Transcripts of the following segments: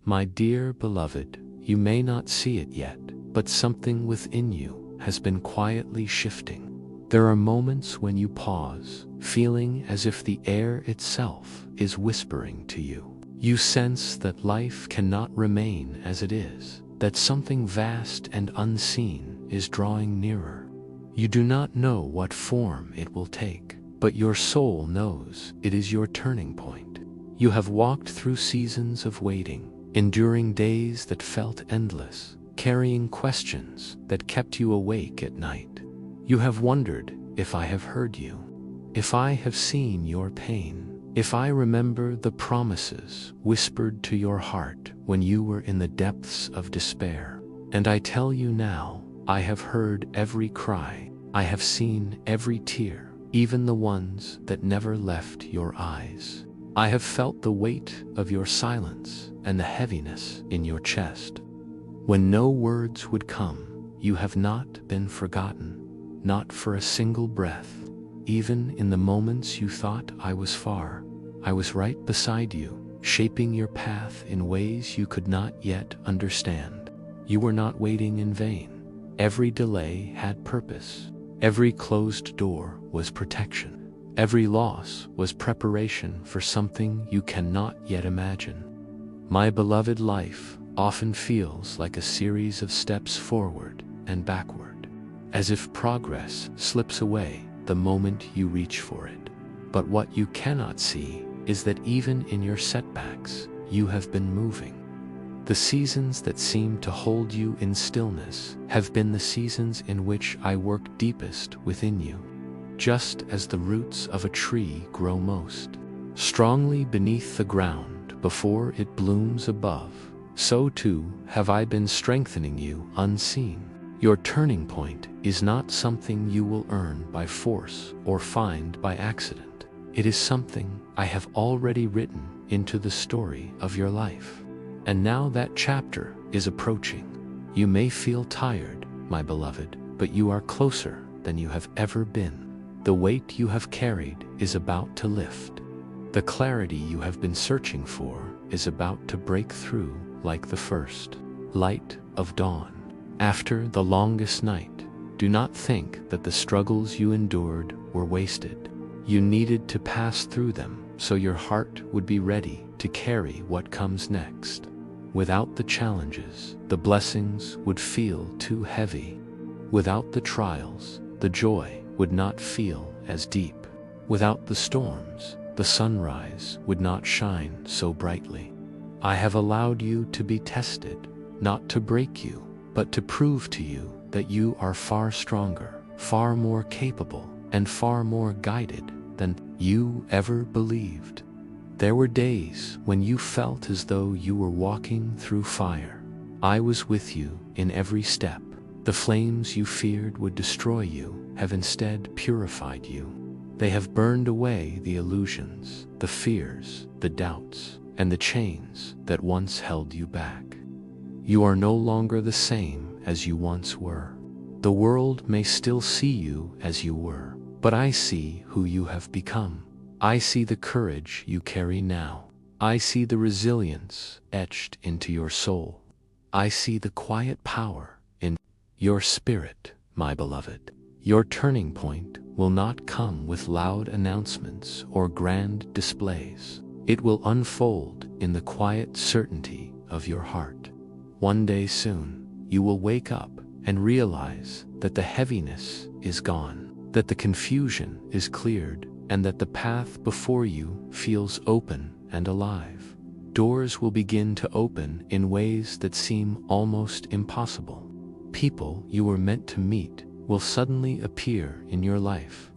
My dear beloved, you may not see it yet, but something within you has been quietly shifting. There are moments when you pause, feeling as if the air itself is whispering to you. You sense that life cannot remain as it is, that something vast and unseen is drawing nearer. You do not know what form it will take, but your soul knows it is your turning point. You have walked through seasons of waiting, enduring days that felt endless, carrying questions that kept you awake at night. You have wondered if I have heard you, if I have seen your pain, if I remember the promises whispered to your heart when you were in the depths of despair. And I tell you now, I have heard every cry, I have seen every tear, even the ones that never left your eyes. I have felt the weight of your silence and the heaviness in your chest. When no words would come, you have not been forgotten, not for a single breath. Even in the moments you thought I was far, I was right beside you, shaping your path in ways you could not yet understand. You were not waiting in vain. Every delay had purpose. Every closed door was protection. Every loss was preparation for something you cannot yet imagine. My beloved, life often feels like a series of steps forward and backward, as if progress slips away the moment you reach for it. But what you cannot see is that even in your setbacks, you have been moving. The seasons that seem to hold you in stillness have been the seasons in which I work deepest within you. Just as the roots of a tree grow most strongly beneath the ground before it blooms above, so too have I been strengthening you unseen. Your turning point is not something you will earn by force or find by accident. It is something I have already written into the story of your life. And now that chapter is approaching. You may feel tired, my beloved, but you are closer than you have ever been. The weight you have carried is about to lift. The clarity you have been searching for is about to break through like the first light of dawn. After the longest night, do not think that the struggles you endured were wasted. You needed to pass through them so your heart would be ready to carry what comes next. Without the challenges, the blessings would feel too heavy. Without the trials, the joy would not feel as deep. Without the storms, the sunrise would not shine so brightly. I have allowed you to be tested, not to break you, but to prove to you that you are far stronger, far more capable, and far more guided than you ever believed. There were days when you felt as though you were walking through fire. I was with you in every step. The flames you feared would destroy you have instead purified you. They have burned away the illusions, the fears, the doubts, and the chains that once held you back. You are no longer the same as you once were. The world may still see you as you were, but I see who you have become. I see the courage you carry now. I see the resilience etched into your soul. I see the quiet power in your spirit, my beloved. Your turning point will not come with loud announcements or grand displays. It will unfold in the quiet certainty of your heart. One day soon, you will wake up and realize that the heaviness is gone, that the confusion is cleared, and that the path before you feels open and alive. Doors will begin to open in ways that seem almost impossible. People you were meant to meet will suddenly appear in your life.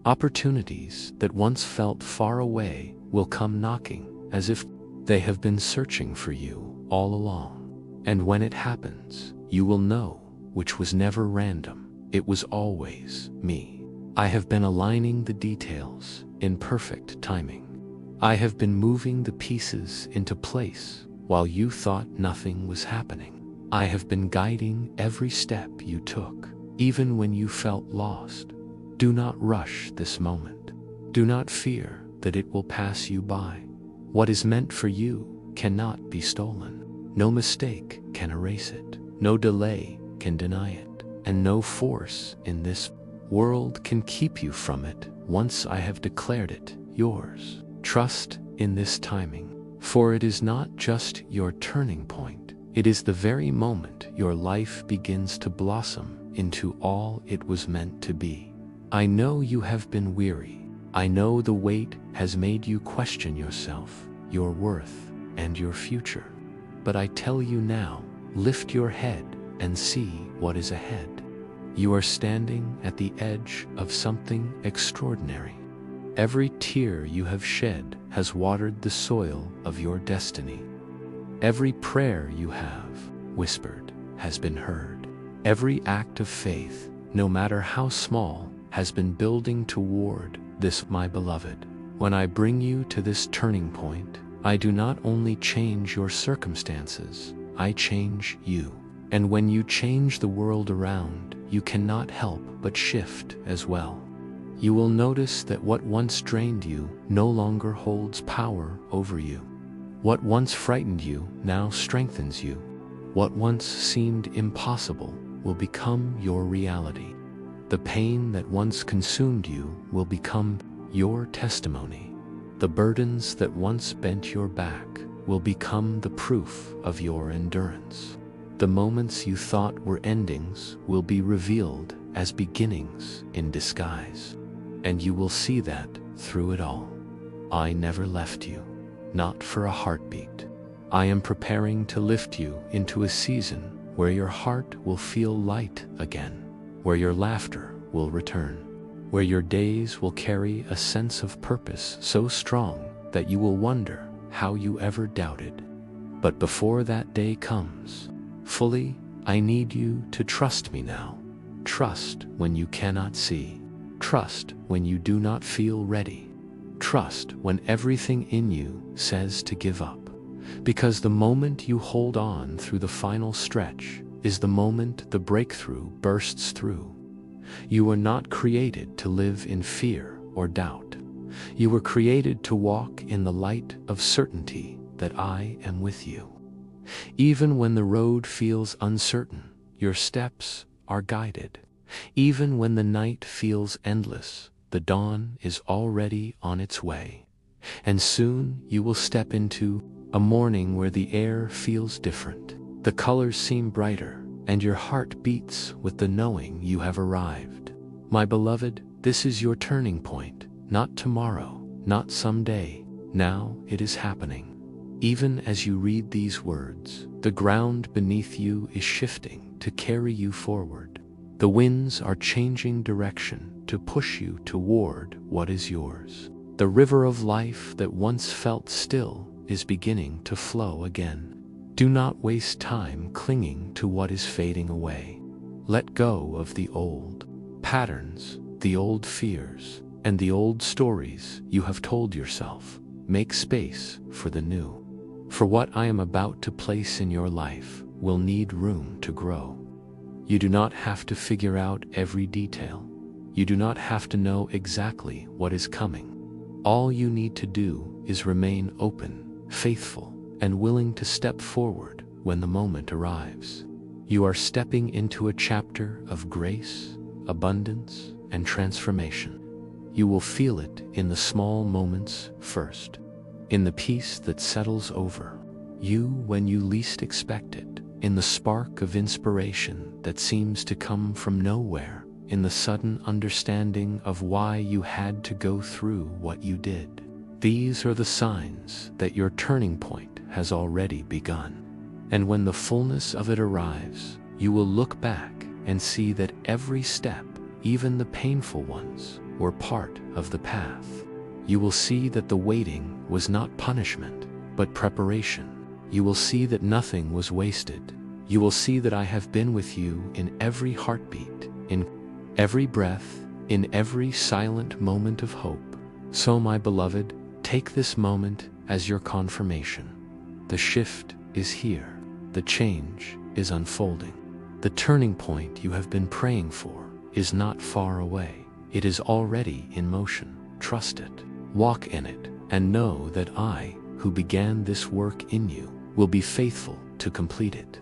Opportunities that once felt far away will come knocking, as if they have been searching for you all along. And when it happens, you will know, which was never random, it was always me. I have been aligning the details in perfect timing. I have been moving the pieces into place while you thought nothing was happening. I have been guiding every step you took, even when you felt lost. Do not rush this moment. Do not fear that it will pass you by. What is meant for you cannot be stolen. No mistake can erase it. No delay can deny it. And no force in this world can keep you from it once I have declared it yours. Trust in this timing, for it is not just your turning point. It is the very moment your life begins to blossom into all it was meant to be. I know you have been weary. I know the weight has made you question yourself, your worth, and your future. But I tell you now, lift your head and see what is ahead. You are standing at the edge of something extraordinary. Every tear you have shed has watered the soil of your destiny. Every prayer you have whispered has been heard. Every act of faith, no matter how small, has been building toward this, my beloved. When I bring you to this turning point, I do not only change your circumstances, I change you. And when you change the world around, you cannot help but shift as well. You will notice that what once drained you no longer holds power over you. What once frightened you now strengthens you. What once seemed impossible will become your reality. The pain that once consumed you will become your testimony. The burdens that once bent your back will become the proof of your endurance. The moments you thought were endings will be revealed as beginnings in disguise. And you will see that through it all. I never left you, not for a heartbeat. I am preparing to lift you into a season where your heart will feel light again, where your laughter will return, where your days will carry a sense of purpose so strong that you will wonder how you ever doubted. But before that day comes, fully, I need you to trust me now. Trust when you cannot see. Trust when you do not feel ready. Trust when everything in you says to give up. Because the moment you hold on through the final stretch is the moment the breakthrough bursts through. You were not created to live in fear or doubt. You were created to walk in the light of certainty that I am with you. Even when the road feels uncertain, your steps are guided. Even when the night feels endless, the dawn is already on its way. And soon you will step into a morning where the air feels different. The colors seem brighter, and your heart beats with the knowing you have arrived. My beloved, this is your turning point, not tomorrow, not someday. Now it is happening. Even as you read these words, the ground beneath you is shifting to carry you forward. The winds are changing direction to push you toward what is yours. The river of life that once felt still is beginning to flow again. Do not waste time clinging to what is fading away. Let go of the old patterns, the old fears, and the old stories you have told yourself. Make space for the new. For what I am about to place in your life will need room to grow. You do not have to figure out every detail. You do not have to know exactly what is coming. All you need to do is remain open, faithful, and willing to step forward when the moment arrives. You are stepping into a chapter of grace, abundance, and transformation. You will feel it in the small moments first, in the peace that settles over you when you least expect it, in the spark of inspiration that seems to come from nowhere, in the sudden understanding of why you had to go through what you did. These are the signs that your turning point has already begun. And when the fullness of it arrives, you will look back and see that every step, even the painful ones, were part of the path. You will see that the waiting was not punishment, but preparation. You will see that nothing was wasted. You will see that I have been with you in every heartbeat, in every breath, in every silent moment of hope. So, my beloved, take this moment as your confirmation. The shift is here. The change is unfolding. The turning point you have been praying for is not far away. It is already in motion. Trust it. Walk in it, and know that I, who began this work in you, will be faithful to complete it.